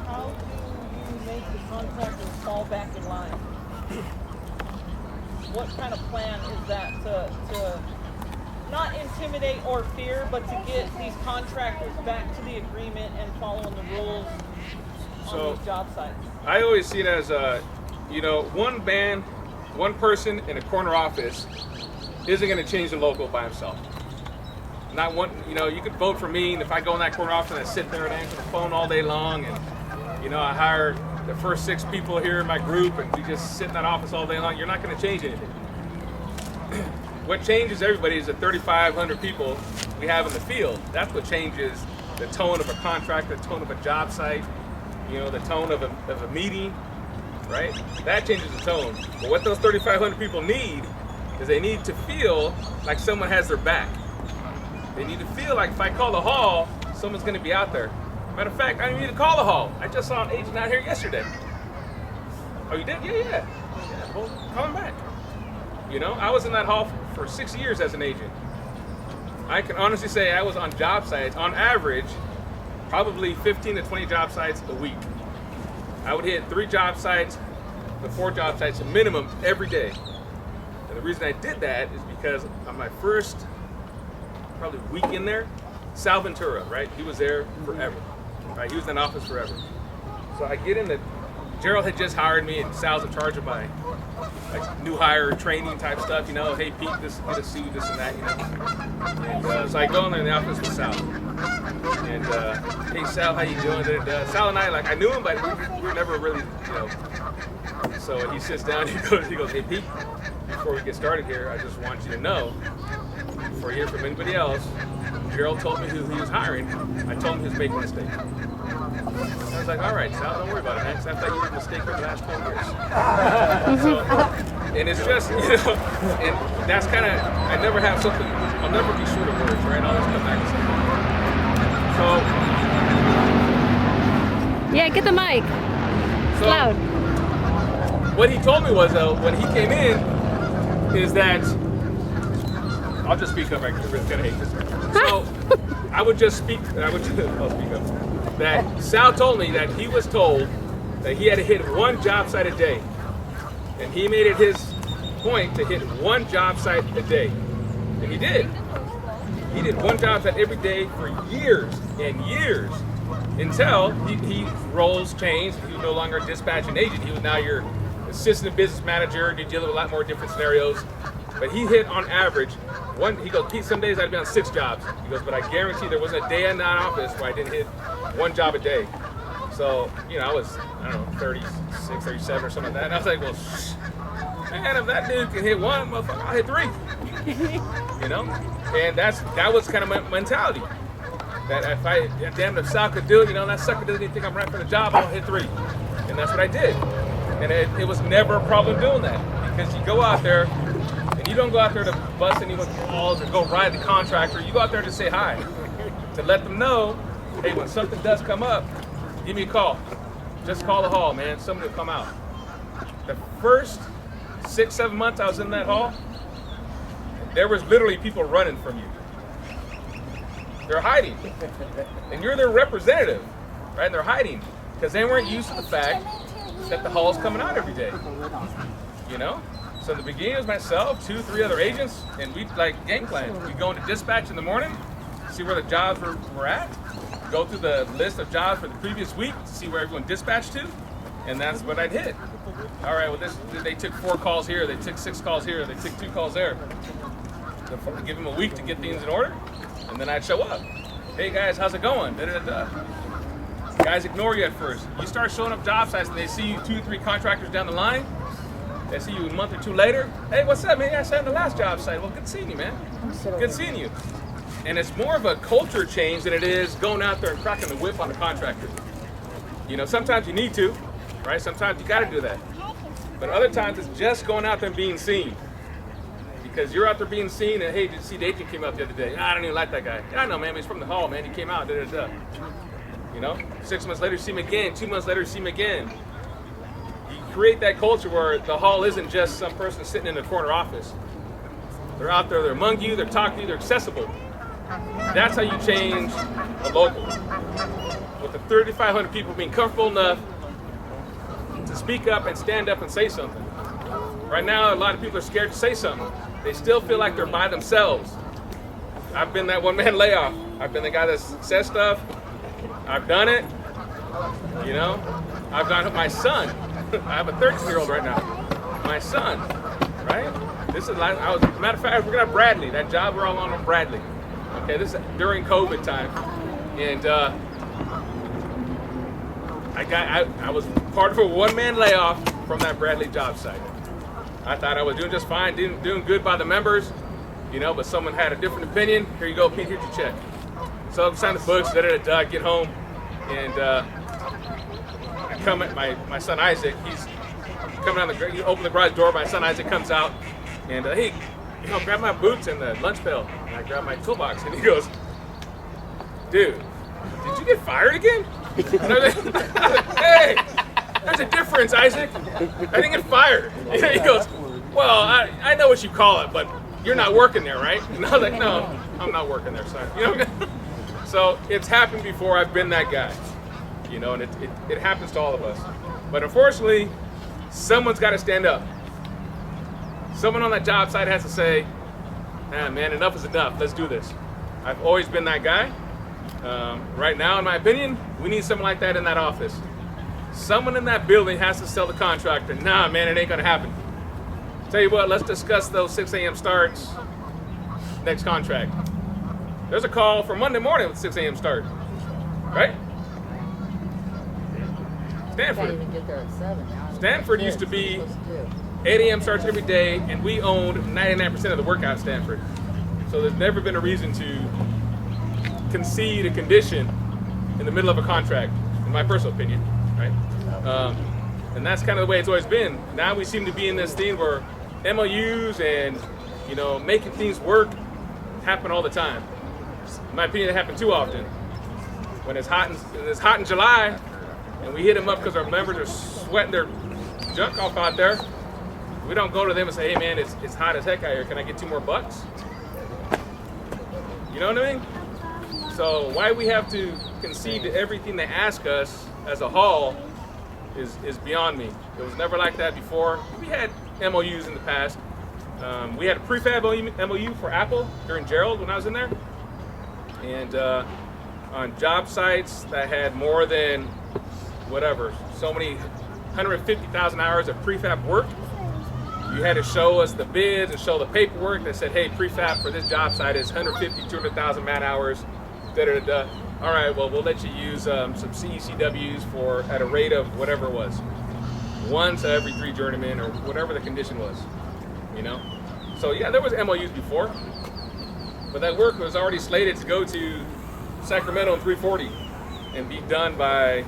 How do you make the contractors fall back in line? What kind of plan is that to not intimidate or fear, but to get these contractors back to the agreement and following the rules on these job sites? I always see it as one man, one person in a corner office isn't going to change the local by himself. Not one, you could vote for me, and if I go in that corner office and I sit there and answer the phone all day long, and I hire the first 6 people here in my group, and we just sit in that office all day long, you're not going to change anything. What changes everybody is the 3,500 people we have in the field. That's what changes the tone of a contract, the tone of a job site, the tone of a meeting, right? That changes the tone. But what those 3,500 people need is they need to feel like someone has their back. They need to feel like if I call the hall, someone's going to be out there. Matter of fact, I don't need to call the hall. I just saw an agent out here yesterday. Oh, you did? Yeah. Well, call him back. I was in that hall for 6 years as an agent. I can honestly say I was on job sites, on average, probably 15 to 20 job sites a week. I would hit 3 job sites to 4 job sites a minimum every day. And the reason I did that is because on my first probably week in there, Sal Ventura, right? He was there forever, right? He was in office forever. So I get in Gerald had just hired me, and Sal's in charge of my new hire training type stuff, hey Pete, this get a suit, this and that, And so I go in there in the office with Sal, and hey Sal, how you doing? Sal and I, I knew him, but we were never really, So he sits down, he goes, hey Pete, before we get started here, I just want you to know, before you hear from anybody else, Gerald told me who he was hiring. I told him he was making a mistake. I was like, all right, Sal, don't worry about it, man, because I thought you made a mistake for the last 12 years. And it's just, and that's kind of, I'll never be short of words, right? I'll always come back and say, Yeah, get the mic. It's loud. What he told me was, though, when he came in, is that, I'll just speak up, I kind of hate this. So, I'll speak up. That Sal told me that he was told that he had to hit 1 job site a day. And he made it his point to hit 1 job site a day. And he did. He did 1 job site every day for years and years until he roles changed. He was no longer a dispatching agent. He was now your assistant business manager, and you deal with a lot more different scenarios. But he hit on average he goes, Pete, some days I'd be on 6 jobs. He goes, but I guarantee there wasn't a day in that office where I didn't hit 1 job a day. So, I was, 36, 37 or something like that. And I was like, well, man, if that dude can hit 1, motherfucker, I'll hit 3. And that was kind of my mentality. That if Sal could do it, that sucker doesn't even think I'm right for the job, I'll hit 3. And that's what I did. And it was never a problem doing that. Because you go out there, and you don't go out there to bust anyone's balls or go ride the contractor. You go out there to say hi, to let them know, hey, when something does come up, give me a call. Just call the hall, man. Somebody will come out. The first 6-7 months I was in that hall, there was literally people running from you. They're hiding. And you're their representative, right? And they're hiding because they weren't used to the fact that the hall's coming out every day. So in the beginning, it was myself, 2-3 other agents, and we'd game plan. We'd go into dispatch in the morning, see where the jobs were at, go through the list of jobs for the previous week, see where everyone dispatched to, and that's what I'd hit. All right, well, they took 4 calls here, they took 6 calls here, they took 2 calls there. Give them a week to get things in order, and then I'd show up. Hey guys, how's it going? Guys ignore you at first. You start showing up job sites and they see you 2-3 contractors down the line. They see you a month or 2 later. Hey, what's up, man? I said on the last job site. Well, good seeing you, man. Good seeing you. And it's more of a culture change than it is going out there and cracking the whip on the contractor. Sometimes you need to, right? Sometimes you got to do that. But other times it's just going out there and being seen. Because you're out there being seen, and hey, did you see the agent came out the other day? I don't even like that guy. Yeah, I know, man. He's from the hall, man. He came out. 6 months later, you see him again. 2 months later, you see him again. Create that culture where the hall isn't just some person sitting in the corner office. They're out there, they're among you, they're talking to you, they're accessible. That's how you change a local. with the 3,500 people being comfortable enough to speak up and stand up and say something. Right now, a lot of people are scared to say something. They still feel like they're by themselves. I've been that one-man layoff. I've been the guy that says stuff. I've done it. You know, I've done it. My son. I have a 13-year-old right now. My son, right? This is like, matter of fact, we're gonna have Bradley. That job we're all on Bradley. Okay, this is during COVID time, and I was part of a one-man layoff from that Bradley job site. I thought I was doing just fine, doing good by the members, you know, but someone had a different opinion. Here you go, Pete, here's your check. So I signed the books, I get home, and I come at my son Isaac, he's coming on you open the garage door, my son Isaac comes out, and hey, you know, grab my boots and the lunch pail. And I grab my toolbox, and he goes, dude, did you get fired again? And I was like, hey, there's a difference, Isaac. I didn't get fired. He goes, well, I know what you call it, but you're not working there, right? And I was like, no, I'm not working there, son. You know? So it's happened before. I've been that guy, you know, and it happens to all of us. But unfortunately, someone's got to stand up. Someone on that job site has to say, ah, man, enough is enough. Let's do this. I've always been that guy. Right now, in my opinion, we need someone like that in that office. Someone in that building has to tell the contractor, nah, man, it ain't gonna happen. Tell you what, let's discuss those 6 a.m. starts next contract. There's a call for Monday morning with 6 a.m. start, right? Stanford. Can't even get there at 7 now. Stanford used to be 8 a.m. starts every day, and we owned 99% of the work out at Stanford. So there's never been a reason to concede a condition in the middle of a contract, in my personal opinion, right? And that's kind of the way it's always been. Now we seem to be in this thing where MOUs and, you know, making things work happen all the time. In my opinion, it happen too often. When it's hot in July, and we hit them up because our members are sweating their junk off out there, we don't go to them and say, hey man, it's hot as heck out here. Can I get $2 more? You know what I mean? So why we have to concede to everything they ask us as a hall is beyond me. It was never like that before. We had MOUs in the past. We had a prefab MOU for Apple during Gerald when I was in there. And on job sites that had more than whatever, so many 150,000 hours of prefab work, you had to show us the bids and show the paperwork that said, hey, prefab for this job site is 150, 200,000 man hours, da-da-da-da. All right, well, we'll let you use some CECWs at a rate of whatever it was. 1 to every 3 journeymen or whatever the condition was, you know? So yeah, there was MOUs before, but that work was already slated to go to Sacramento and 340 and be done by,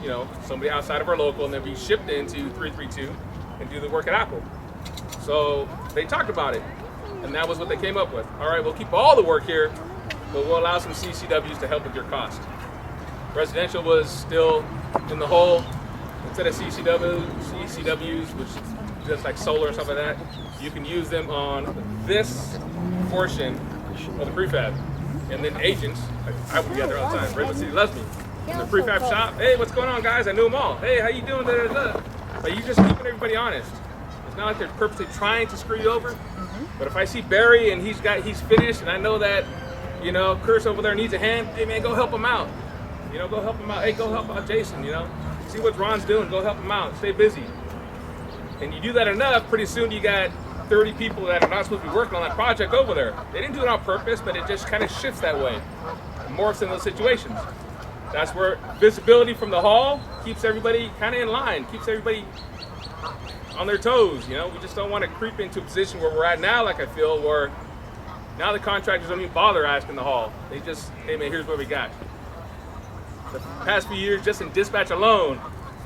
you know, somebody outside of our local and then be shipped into 332 and do the work at Apple. So they talked about it, and that was what they came up with. All right, we'll keep all the work here, but we'll allow some CCWs to help with your cost. Residential was still in the hole. Instead of CCWs, which is just like solar and stuff like that, you can use them on this portion of the prefab. And then agents, I would be out there all the time. Redwood City loves me. In the prefab shop, hey, what's going on, guys? I knew them all. Hey, how you doing? Da, da, da. But you just keeping everybody honest. It's not like they're purposely trying to screw you over. But if I see Barry and he's finished, and I know that, you know, Chris over there needs a hand, hey man, go help him out. You know, go help him out. Hey, go help out Jason, you know. See what Ron's doing, go help him out. Stay busy. And you do that enough, pretty soon you got 30 people that are not supposed to be working on that project over there. They didn't do it on purpose, but it just kind of shifts that way. Morphs in those situations. That's where visibility from the hall keeps everybody kind of in line, keeps everybody on their toes, you know. We just don't want to creep into a position where we're at now, like I feel, where now the contractors don't even bother asking the hall. They just, hey man, here's what we got. The past few years, just in dispatch alone,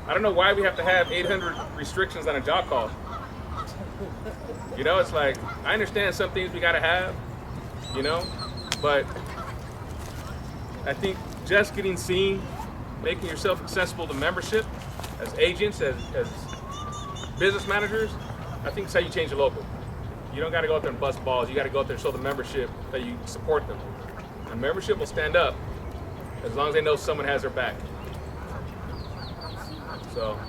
I don't know why we have to have 800 restrictions on a job call. You know, it's like, I understand some things we gotta have, you know, but I think just getting seen, making yourself accessible to membership as agents, as business managers, I think that's how you change the local. You don't gotta go out there and bust balls. You gotta go out there and show the membership that you support them. And membership will stand up as long as they know someone has their back. So.